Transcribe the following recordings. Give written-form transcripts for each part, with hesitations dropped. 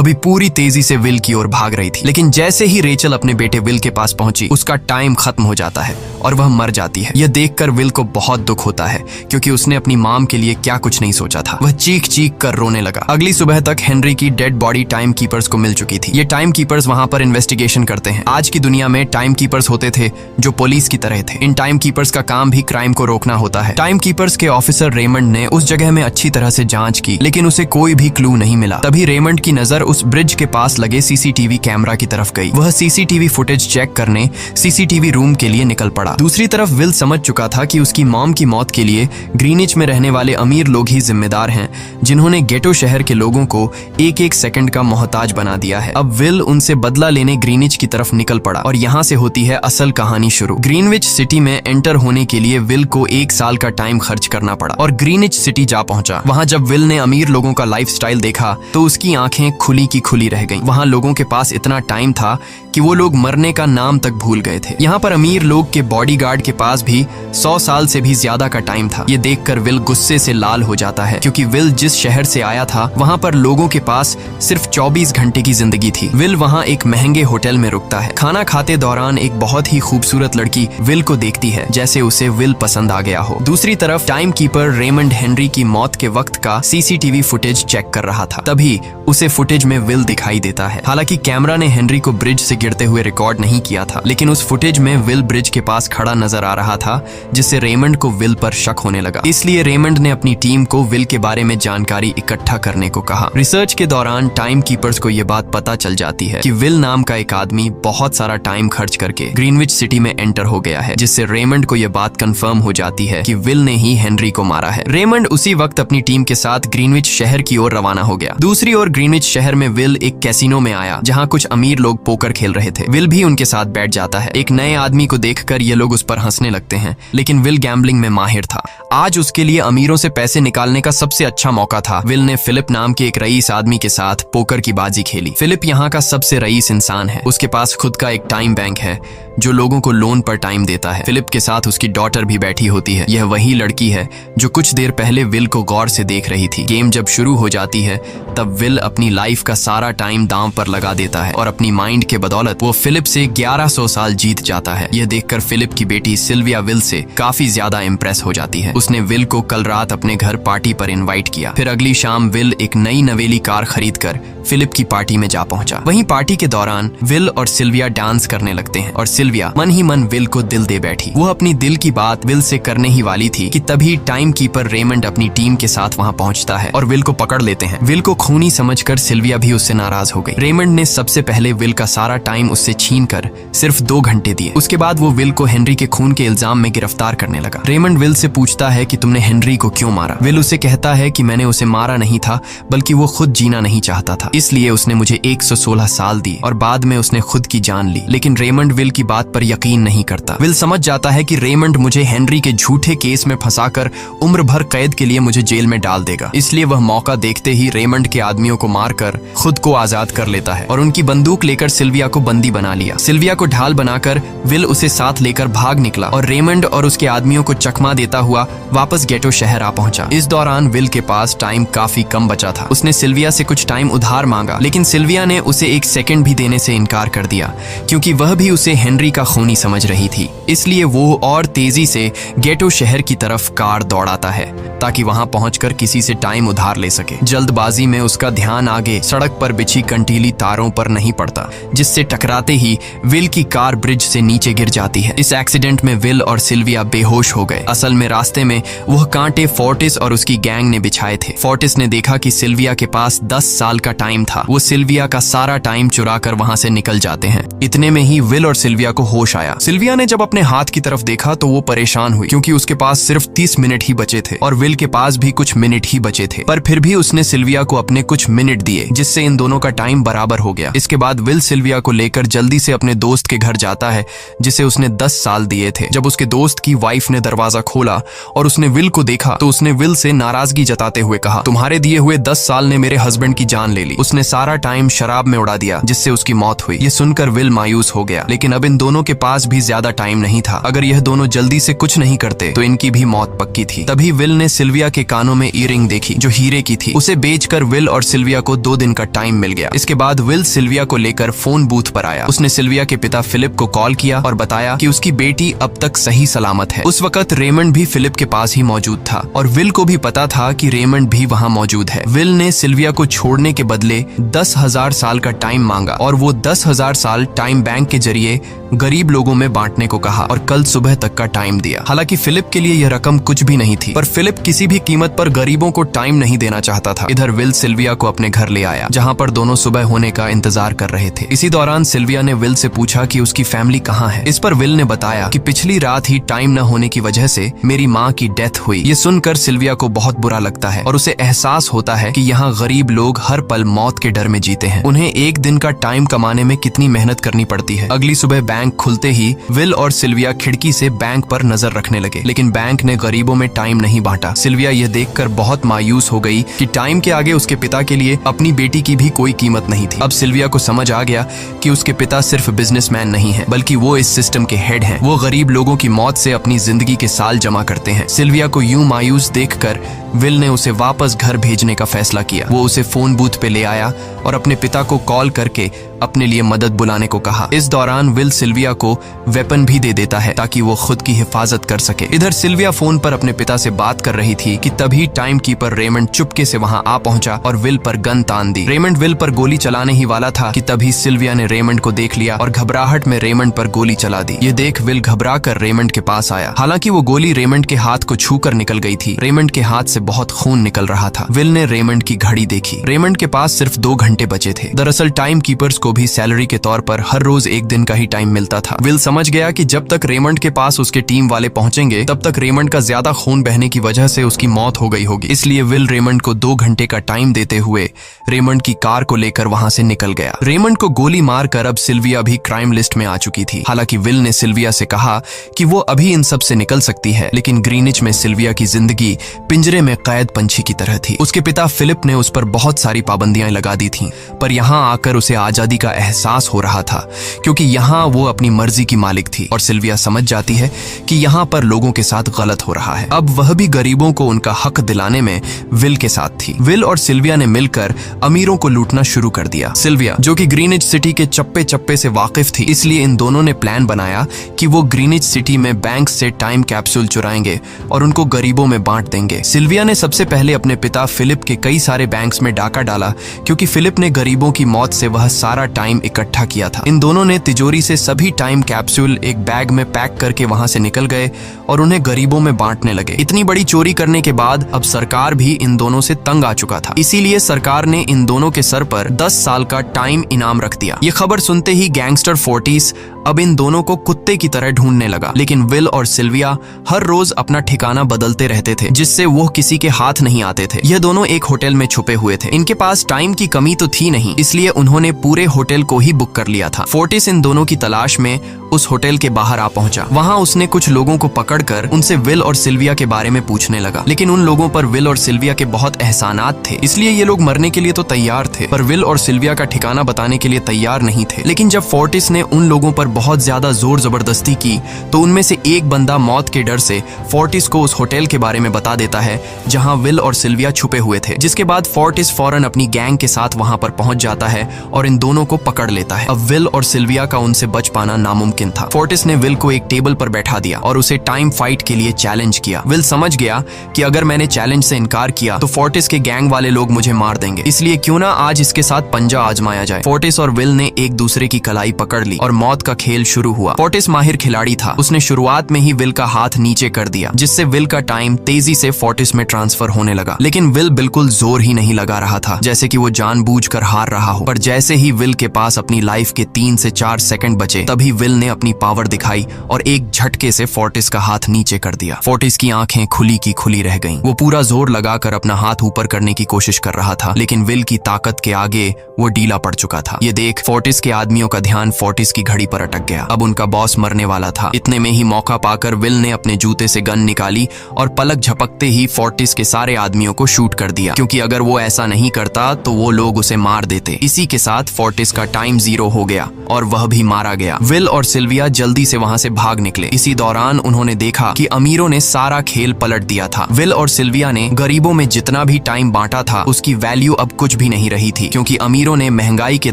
अभी पूरी तेजी से विल की ओर भाग रही थी। लेकिन जैसे ही रेचल अपने बेटे विल के पास पहुंची, उसका टाइम खत्म हो जाता है और वह मर जाती है। यह देखकर विल को बहुत दुख होता है क्योंकि उसने अपनी माम के लिए क्या कुछ नहीं सोचा था। वह चीख चीख कर रोने लगा। अगली सुबह तक हेनरी की डेड बॉडी टाइम कीपर्स को मिल चुकी थी। ये टाइम कीपर्स वहां पर इन्वेस्टिगेशन करते हैं। आज की दुनिया में टाइम कीपर्स होते थे जो पुलिस की तरह थे। इन टाइम कीपर्स का काम भी क्राइम को रोकना होता है। टाइम कीपर्स के ऑफिसर रेमंड ने उस जगह में अच्छी तरह से जांच की, लेकिन उसे कोई भी क्लू नहीं मिला। तभी रेमंड की नजर उस ब्रिज के पास लगे सीसीटीवी कैमरा की तरफ गई। वह सीसीटीवी फुटेज चेक करने सीसीटीवी रूम के लिए निकल पड़ा। दूसरी तरफ विल समझ चुका था कि उसकी मॉम की मौत के लिए ग्रीनिच में रहने वाले अमीर लोग ही जिम्मेदार हैं, जिन्होंने गेटो शहर के लोगों को एक एक सेकंड का मोहताज बना दिया है। अब विल उनसे बदला लेने ग्रीनिच की तरफ निकल पड़ा और यहाँ से होती है असल कहानी शुरू। ग्रीनविच सिटी में एंटर होने के लिए विल को 1 साल का टाइम खर्च करना पड़ा और ग्रीनिच सिटी जा पहुंचा। वहां जब विल ने अमीर लोगों का लाइफस्टाइल देखा तो उसकी आंखें खुली की खुली रह गईं। वहां लोगों के पास इतना टाइम था कि वो लोग मरने का नाम तक भूल गए थे। यहाँ पर अमीर लोग के बॉडीगार्ड के पास भी 100 साल से भी ज्यादा का टाइम था। ये देखकर विल गुस्से से लाल हो जाता है क्योंकि विल जिस शहर से आया था वहाँ पर लोगों के पास सिर्फ 24 घंटे की जिंदगी थी। विल वहाँ एक महंगे होटल में रुकता है। खाना खाते दौरान एक बहुत ही खूबसूरत लड़की विल को देखती है, जैसे उसे विल पसंद आ गया हो। दूसरी तरफ टाइम कीपर रेमंड हेनरी की मौत के वक्त का सीसीटीवी फुटेज चेक कर रहा था। तभी उसे फुटेज में विल दिखाई देता है। हालांकि कैमरा ने हेनरी को ब्रिज से गिरते हुए रिकॉर्ड नहीं किया था, लेकिन उस फुटेज में विल ब्रिज के पास खड़ा नजर आ रहा था, जिससे रेमंड को विल पर शक होने लगा। इसलिए रेमंड ने अपनी टीम को विल के बारे में जानकारी इकट्ठा करने को कहा। रिसर्च के दौरान टाइम कीपर्स को यह बात पता चल जाती है कि विल नाम का एक आदमी बहुत सारा टाइम खर्च करके ग्रीनविच सिटी में एंटर हो गया है, जिससे रेमंड को यह बात कंफर्म हो जाती है कि विल ने ही हेनरी को मारा है। रेमंड उसी वक्त अपनी टीम के साथ ग्रीनविच शहर की ओर रवाना हो गया। दूसरी ओर ग्रीनविच शहर में विल एक कैसीनो में आया, जहाँ कुछ अमीर लोग पोकर खेल रहे थे। विल भी उनके साथ बैठ जाता है। एक नए आदमी को देखकर ये लोग उस पर हंसने लगते हैं, लेकिन विल गैम्बलिंग में माहिर था। आज उसके लिए अमीरों से पैसे निकालने का सबसे अच्छा मौका था। विल ने फिलिप नाम के एक रईस आदमी के साथ पोकर की बाजी खेली। फिलिप यहाँ का सबसे रईस इंसान है। उसके पास खुद का एक टाइम बैंक है जो लोगों को लोन पर टाइम देता है। फिलिप के साथ उसकी डॉटर भी बैठी होती है। यह वही लड़की है जो कुछ देर पहले विल को गौर से देख रही थी। गेम जब शुरू हो जाती है तब विल अपनी लाइफ का सारा टाइम दांव पर लगा देता है और अपनी माइंड के बदौलत वो फिलिप से 1100 साल जीत जाता है। यह देखकर फिलिप की बेटी सिल्विया विल से काफी ज्यादा इम्प्रेस हो जाती है। उसने विल को कल रात अपने घर पार्टी पर इनवाइट किया। फिर अगली शाम विल एक नई नवेली कार खरीदकर फिलिप की पार्टी में जा पहुंचा। वहीं पार्टी के दौरान विल और सिल्विया डांस करने लगते हैं और सिल्विया मन ही मन विल को दिल दे बैठी। वो अपनी दिल की बात विल से करने ही वाली थी कि तभी टाइम कीपर रेमंड अपनी टीम के साथ वहां पहुंचता है और विल को पकड़ लेते हैं। विल को खूनी समझकर सिल्विया भी उससे नाराज हो गई। रेमंड ने सबसे पहले विल का सारा टाइम उससे छीनकर सिर्फ 2 घंटे दिए। उसके बाद वो विल को हेनरी के खून के इल्जाम में गिरफ्तार करने लगा। रेमंड विल से पूछता है कि तुमने हेनरी को क्यों मारा। विल उसे कहता है कि मैंने उसे मारा नहीं था, बल्कि वो खुद जीना नहीं चाहता था, इसलिए उसने मुझे 116 साल दिए और बाद में उसने खुद की जान ली। लेकिन रेमंड विल की बात पर यकीन नहीं करता। विल समझ जाता है कि रेमंड मुझे हेनरी के झूठे केस में फंसाकर उम्र भर कैद के लिए मुझे जेल में डाल देगा। इसलिए वह मौका देखते ही रेमंड के आदमियों को मारकर खुद को आजाद कर लेता है और उनकी बंदूक लेकर सिल्विया को बंदी बना लिया। सिल्विया को ढाल बनाकर विल उसे साथ लेकर भाग निकला और रेमंड और उसके आदमियों को चकमा देता हुआ वापस गेटो शहर आ पहुंचा। इस दौरान विल के पास टाइम काफी कम बचा था। उसने सिल्विया से कुछ टाइम उधार मांगा, लेकिन सिल्विया ने उसे 1 सेकंड भी देने से इनकार कर दिया क्योंकि वह भी उसे हेनरी का खूनी समझ रही थी। इसलिए वो और तेजी से गेटो शहर की तरफ कार दौड़ाता है ताकि वहां पहुंचकर किसी से टाइम उधार ले सके। जल्दबाजी में उसका ध्यान आगे सड़क पर बिछी कंटीली तारों पर नहीं पड़ता, जिससे टकराते ही विल की कार ब्रिज से नीचे गिर जाती है। इस एक्सीडेंट में विल और सिल्विया बेहोश हो गए। असल में रास्ते में वह कांटे फोर्टिस और उसकी गैंग ने बिछाए थे। फोर्टिस ने देखा कि सिल्विया के पास 10 साल का टाइम था। वो सिल्विया का सारा टाइम चुरा कर वहां से निकल जाते हैं। इतने में ही विल और सिल्विया को होश आया। सिल्विया ने जब अपने हाथ की तरफ देखा तो वो परेशान हुई क्योंकि उसके पास सिर्फ 30 मिनट ही बचे थे और विल के पास भी कुछ मिनट ही बचे थे, पर फिर भी उसने सिल्विया को अपने कुछ मिनट दिए, जिससे इन दोनों का टाइम बराबर हो गया। इसके बाद विल सिल्विया को लेकर जल्दी से अपने दोस्त के घर जाता है जिसे उसने 10 साल दिए थे। जब उसके दोस्त की वाइफ ने दरवाजा खोला और उसने विल को देखा तो उसने विल से नाराजगी जताते हुए कहा, तुम्हारे दिए हुए 10 साल ने मेरे हस्बैंड की जान ले ली। उसने सारा टाइम शराब में उड़ा दिया जिससे उसकी मौत हुई। ये सुनकर विल मायूस हो गया, लेकिन अब इन दोनों के पास भी ज्यादा टाइम नहीं था। अगर यह दोनों जल्दी से कुछ नहीं करते तो इनकी भी मौत पक्की थी। तभी विल ने सिल्विया के कानों में ईयरिंग देखी जो हीरे की थी। उसे बेचकर विल और सिल्विया सिल्विया को 2 दिन का टाइम मिल गया। इसके बाद विल सिल्विया को लेकर फोन बूथ पर आया। उसने सिल्विया के पिता फिलिप को कॉल किया और बताया कि उसकी बेटी अब तक सही सलामत है। उस वक्त रेमंड भी फिलिप के पास ही मौजूद था और विल को भी पता था कि रेमंड भी वहाँ मौजूद है। विल ने सिल्विया को छोड़ने के बदले 10,000 साल का टाइम मांगा और वो 10,000 साल टाइम बैंक के जरिए गरीब लोगों में बांटने को कहा और कल सुबह तक का टाइम दिया। हालांकि फिलिप के लिए यह रकम कुछ भी नहीं थी, पर फिलिप किसी भी कीमत पर गरीबों को टाइम नहीं देना चाहता था। इधर विल सिल्विया को अपने घर ले आया, जहाँ पर दोनों सुबह होने का इंतजार कर रहे थे। इसी दौरान सिल्विया ने विल से पूछा कि उसकी फैमिली कहाँ है। इस पर विल ने बताया कि पिछली रात ही टाइम न होने की वजह से मेरी माँ की डेथ हुई। ये सुनकर सिल्विया को बहुत बुरा लगता है और उसे एहसास होता है कि यहाँ गरीब लोग हर पल मौत के डर में जीते हैं। उन्हें एक दिन का टाइम कमाने में कितनी मेहनत करनी पड़ती है। अगली सुबह बैंक खुलते ही विल और सिल्विया खिड़की से बैंक पर नजर रखने लगे, लेकिन बैंक ने गरीबों में टाइम नहीं बांटा। सिल्विया यह देखकर बहुत मायूस हो गई कि टाइम के आगे उसके पिता के लिए अपनी बेटी की भी कोई कीमत नहीं थी। अब सिल्विया को समझ आ गया कि उसके पिता सिर्फ बिजनेसमैन नहीं है, बल्कि वो इस सिस्टम के हेड हैं। वो गरीब लोगों की मौत से अपनी जिंदगी के साल जमा करते हैं। सिल्विया को यूं मायूस देखकर विल ने उसे वापस घर भेजने का फैसला किया। वो उसे फोन बूथ पे ले आया और अपने पिता को कॉल करके अपने लिए मदद बुलाने को कहा। इस दौरान विल सिल्विया को वेपन भी दे देता है ताकि वो खुद की हिफाजत कर सके। इधर सिल्विया फोन पर अपने पिता से बात कर रही थी कि तभी टाइम कीपर रेमंड चुपके से वहां आ पहुंचा और विल पर गन तान दी। रेमंड विल पर गोली चलाने ही वाला था कि तभी सिल्विया ने रेमंड को देख लिया और घबराहट में रेमंड पर गोली चला दी। ये देख विल घबरा कर रेमंड के पास आया। हालांकि वो गोली रेमंड के हाथ को छू कर निकल गई थी। रेमंड के हाथ से बहुत खून निकल रहा था। विल ने रेमंड की घड़ी देखी। रेमंड के पास सिर्फ 2 घंटे बचे थे। दरअसल टाइम कीपर्स को भी सैलरी के तौर पर हर रोज 1 दिन का ही टाइम मिलता था। विल समझ गया कि जब तक रेमंड के पास उसके टीम वाले पहुंचेंगे तब तक रेमंड का ज्यादा खून बहने की वजह से उसकी मौत हो गई होगी। इसलिए विल रेमंड को 2 घंटे का टाइम देते हुए रेमंड की कार को लेकर वहां से निकल गया। रेमंड को गोली मारकर अब सिल्विया भी क्राइम लिस्ट में आ चुकी थी। हालांकि विल ने सिल्विया से कहा कि वो अभी इन सब से निकल सकती है, लेकिन ग्रीनिच में सिल्विया की जिंदगी पिंजरे में कैद पंछी की तरह थी। उसके पिता फिलिप ने उस पर बहुत सारी पाबंदियां लगा दी थीं, पर यहाँ आकर उसे आजादी का एहसास हो रहा था, क्योंकि यहाँ वो अपनी मर्जी की मालिक थी और सिल्विया समझ जाती है कि यहाँ पर लोगों के साथ गलत हो रहा है। अब वह भी गरीबों को उनका हक दिलाने में विल के साथ थी। विल और सिल्विया ने मिलकर अमीरों को लूटना शुरू कर दिया। सिल्विया, जो कि ग्रीनिच सिटी के चप्पे चप्पे से वाकिफ थी, इसलिए इन दोनों ने प्लान बनाया कि वो ग्रीनिच सिटी में बैंक से टाइम कैप्सूल चुराएंगे और उनको गरीबों में बांट देंगे। सिल्विया ने सबसे पहले अपने पिता फिलिप के कई सारे बैंक्स में डाका डाला, क्योंकि फिलिप ने गरीबों की मौत से वह सारा टाइम इकट्ठा किया था। इन दोनों ने तिजोरी से सभी टाइम कैप्सूल एक बैग में पैक करके वहां से निकल गए और उन्हें गरीबों में बांटने लगे। इतनी बड़ी चोरी करने के बाद अब सरकार भी इन दोनों से तंग आ चुका था। इसीलिए सरकार ने इन दोनों के सर पर 10 साल का टाइम इनाम रख दिया। ये खबर सुनते ही गैंगस्टर फोर्टिस अब इन दोनों को कुत्ते की तरह ढूंढने लगा। लेकिन विल और सिल्विया हर रोज अपना ठिकाना बदलते रहते थे, जिससे वो किसी के हाथ नहीं आते थे। ये दोनों एक होटल में छुपे हुए थे। इनके पास टाइम की कमी तो थी नहीं, इसलिए उन्होंने पूरे होटल को ही बुक कर लिया था। फोर्टिस इन दोनों की तलाश में उस होटल के बाहर आ पहुंचा। वहां उसने कुछ लोगों को पकड़कर उनसे विल और सिल्विया के बारे में पूछने लगा, लेकिन उन लोगों पर विल और सिल्विया के बहुत एहसानात थे, इसलिए ये लोग मरने के लिए तो तैयार थे, पर विल और सिल्विया का ठिकाना बताने के लिए तैयार नहीं थे। लेकिन जब फोर्टिस ने उन लोगों पर बहुत ज्यादा जोर जबरदस्ती की, तो उनमें से एक बंदा मौत के डर से फोर्टिस को उस होटल के बारे में बता देता है जहां विल और सिल्विया छुपे हुए थे। जिसके बाद फोर्टिस फौरन अपनी गैंग के साथ वहां पर पहुंच जाता है और इन दोनों को पकड़ लेता है। अब विल और सिल्विया का उनसे बच पाना नामुमकिन था। फोर्टिस ने विल को एक टेबल पर बैठा दिया और उसे टाइम फाइट के लिए चैलेंज किया। विल समझ गया कि अगर मैंने चैलेंज से इनकार किया तो फोर्टिस के गैंग वाले लोग मुझे मार देंगे, इसलिए क्यों ना आज इसके साथ पंजा आजमाया जाए। फोर्टिस और विल ने एक दूसरे की कलाई पकड़ ली और मौत का खेल शुरू हुआ। फोर्टिस माहिर खिलाड़ी था। उसने शुरुआत में ही विल का हाथ नीचे कर दिया, जिससे विल का टाइम तेजी से फोर्टिस में ट्रांसफर होने लगा। लेकिन विल बिल्कुल जोर ही नहीं लगा रहा था, जैसे कि वो जानबूझकर हार रहा हो। पर जैसे ही विल के पास अपनी लाइफ के 3 से 4 सेकंड बचे, तभी विल ने अपनी पावर दिखाई और एक झटके से फोर्टिस का हाथ नीचे कर दिया। फोर्टिस की आंखें खुली की खुली रह गईं। वो पूरा जोर लगाकर अपना हाथ ऊपर करने की कोशिश कर रहा था, लेकिन विल की ताकत के आगे वो ढीला पड़ चुका था। ये देख फोर्टिस के आदमियों का ध्यान फोर्टिस की घड़ी पर अटक गया। अब उनका बॉस मरने वाला था। इतने में ही मौका पाकर विल ने अपने जूते से गन निकाली और पलक झपकते ही फोर्टिस के सारे आदमियों को शूट कर दिया, क्योंकि अगर वो ऐसा नहीं करता तो वो लोग उसे मार देते। इसी के साथ फोर्टिस का टाइम 0 हो गया और वह भी मारा गया। विल और सिल्विया जल्दी से वहां से भाग निकले। इसी दौरान उन्होंने देखा कि अमीरों ने सारा खेल पलट दिया था। विल और सिल्विया ने गरीबों में जितना भी टाइम बांटा था उसकी वैल्यू अब कुछ भी नहीं रही थी, क्योंकि अमीरों ने महंगाई के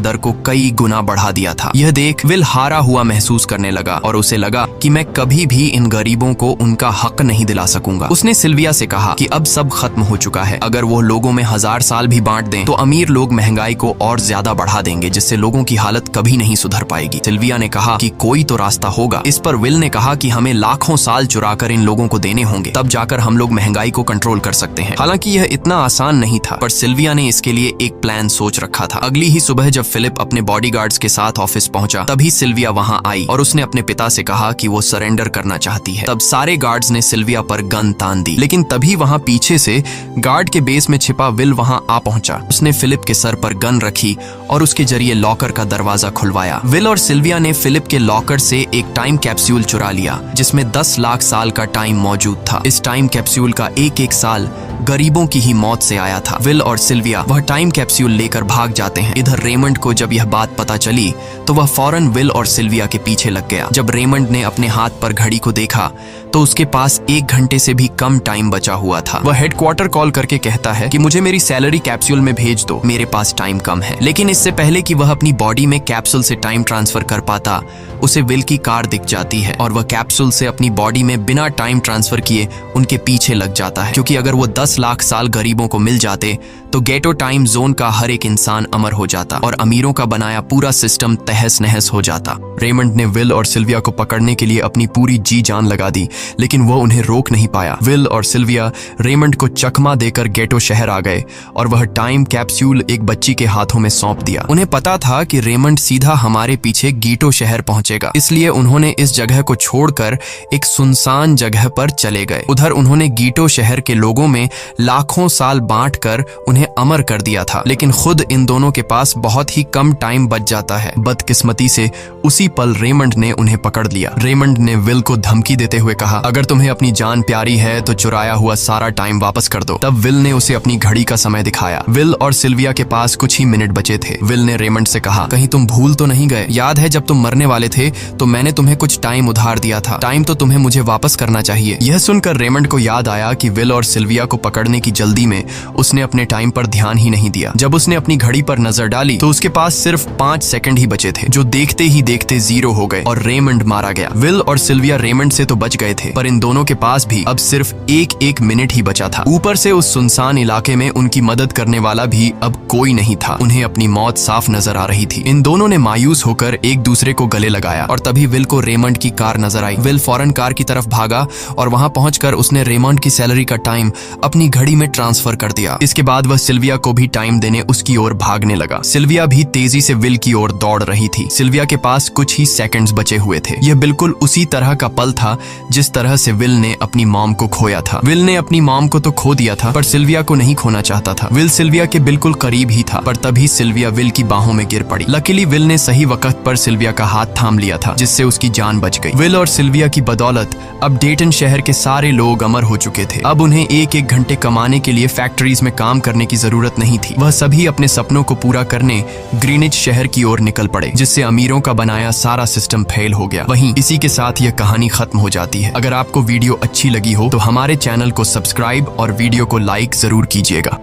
दर को कई गुना बढ़ा दिया था। यह देख विल हारा हुआ महसूस करने लगा और उसे लगा कि मैं कभी भी इन गरीबों को उनका हक नहीं दिला सकूंगा। उसने सिल्विया से कहा कि अब सब खत्म हो चुका है। अगर वो लोगों में 1000 साल भी बांट दें तो अमीर लोग महंगाई को और ज्यादा बढ़ा देंगे, जिससे लोगों की हालत कभी नहीं सुधर पाएगी। सिल्विया ने कहा कि कोई तो रास्ता होगा। इस पर विल ने कहा कि हमें लाखों साल चुराकर इन लोगों को देने होंगे, तब जाकर हम लोग महंगाई को कंट्रोल कर सकते हैं। हालांकि यह इतना आसान नहीं था, पर सिल्विया ने इसके लिए एक प्लान सोच रखा था। अगली ही सुबह जब फिलिप अपने बॉडीगार्ड्स के साथ ऑफिस पहुंचा, तभी सिल्विया वहां आई और उसने अपने पिता से कहा कि वो सरेंडर करना चाहती है। तब सारे गार्ड्स ने सिल्विया पर गन तान दी, लेकिन तभी वहां पीछे से गार्ड के बेस में छिपा विल वहां आ पहुंचा। उसने फिलिप के सर पर गन रखी और उसके जरिए लॉकर का दरवाजा खुलवाया। विल और सिल्विया ने फिलिप के लॉकर से एक टाइम कैप्सूल चुरा लिया, जिसमें 10 लाख साल का टाइम मौजूद था। इस टाइम कैप्सूल का एक साल गरीबों की ही मौत से आया था। विल और सिल्विया वह टाइम कैप्सूल लेकर भाग जाते हैं। इधर रेमंड को जब यह बात पता चली तो वह फौरन विल और सिल्विया के पीछे लग गया। जब रेमंड ने अपने हाथ पर घड़ी को देखा तो उसके पास 1 घंटे से भी कम टाइम बचा हुआ था। वह हेडक्वार्टर कॉल करके कहता है कि मुझे मेरी सैलरी कैप्सूल में भेज दो, मेरे पास टाइम कम है। लेकिन इससे पहले कि वह अपनी बॉडी में कैप्सूल से टाइम ट्रांसफर कर पाता, उसे विल की कार दिख जाती है और वह कैप्सूल से अपनी बॉडी में बिना टाइम ट्रांसफर किए उनके पीछे लग जाता है, क्योंकि अगर वो 10 लाख साल गरीबों को मिल जाते तो गेटो टाइम जोन का हर एक इंसान अमर हो जाता और अमीरों का बनाया पूरा सिस्टम तहस नहस हो जाता। रेमंड ने विल और सिल्विया को पकड़ने के लिए अपनी पूरी जी जान लगा दी, लेकिन वो उन्हें रोक नहीं पाया। विल और सिल्विया रेमंड को चकमा देकर गेटो शहर आ गए और वह टाइम कैप्सूल एक बच्ची के हाथों में सौंप दिया। उन्हें पता था कि रेमंड सीधा हमारे पीछे गीटो शहर पहुंचेगा, इसलिए उन्होंने इस जगह को छोड़कर एक सुनसान जगह पर चले गए। उधर उन्होंने गीटो शहर के लोगों में लाखों साल बांटकर उन्हें अमर कर दिया था, लेकिन खुद इन दोनों के पास बहुत ही कम टाइम बच जाता है। बदकिस्मती से उसी पल रेमंड ने उन्हें पकड़ लिया। रेमंड ने विल को धमकी देते हुए कहा, अगर तुम्हें अपनी जान प्यारी है तो चुराया हुआ सारा टाइम वापस कर दो। तब विल ने उसे अपनी घड़ी का समय दिखाया। विल और सिल्विया के पास कुछ ही मिनट बचे थे। विल ने रेमंड से कहा, कहीं तुम भूल तो नहीं गए? याद है जब तुम मरने वाले थे तो मैंने तुम्हें कुछ टाइम उधार दिया था, टाइम तो तुम्हें मुझे वापस करना चाहिए। यह सुनकर रेमंड को याद आया कि विल और सिल्विया को पकड़ने की जल्दी में उसने अपने टाइम पर ध्यान ही नहीं दिया। जब उसने अपनी घड़ी पर नजर डाली तो उसके पास सिर्फ 5 सेकंड ही बचे थे, जो देखते ही देखते 0 हो गए और रेमंड मारा गया। विल और सिल्विया रेमंड से तो बच गए थे, पर इन दोनों के पास भी अब सिर्फ एक मिनट ही बचा था। ऊपर से उस सुनसान इलाके में उनकी मदद करने वाला भी अब कोई नहीं था। उन्हें अपनी मौत साफ नजर आ रही थी। इन दोनों ने मायूस होकर एक दूसरे को गले लगाया और तभी विल को रेमंड की कार नजर आई। विल फौरन कार की तरफ भागा और वहां पहुंचकर उसने रेमंड की सैलरी का टाइम अपनी घड़ी में ट्रांसफर कर दिया। इसके बाद वह सिल्विया को भी टाइम देने उसकी ओर भागने लगा। सिल्विया भी तेजी से विल की ओर दौड़ रही थी। सिल्विया के पास कुछ ही सेकंड्स बचे हुए थे। यह बिल्कुल उसी तरह का पल था जिस तरह से विल ने अपनी मॉम को खोया था। विल ने अपनी मॉम को तो खो दिया था, पर सिल्विया को नहीं खोना चाहता था। विल सिल्विया के बिल्कुल करीब ही था, पर तभी सिल्विया विल की बाहों में गिर पड़ी। लकीली विल ने सही वक्त पर सिल्विया का हाथ थाम लिया था, जिससे उसकी जान बच गई। विल और सिल्विया की बदौलत अब डेटन शहर के सारे लोग अमर हो चुके थे। अब उन्हें 1-1 घंटे कमाने के लिए फैक्ट्रीज में काम करने की जरूरत नहीं थी। वह सभी अपने सपनों को पूरा करने ग्रीनिच शहर की ओर निकल पड़े, जिससे अमीरों का बनाया सारा सिस्टम फेल हो गया। वहीं इसी के साथ यह कहानी खत्म हो जाती है। अगर आपको वीडियो अच्छी लगी हो तो हमारे चैनल को सब्सक्राइब और वीडियो को लाइक जरूर कीजिएगा।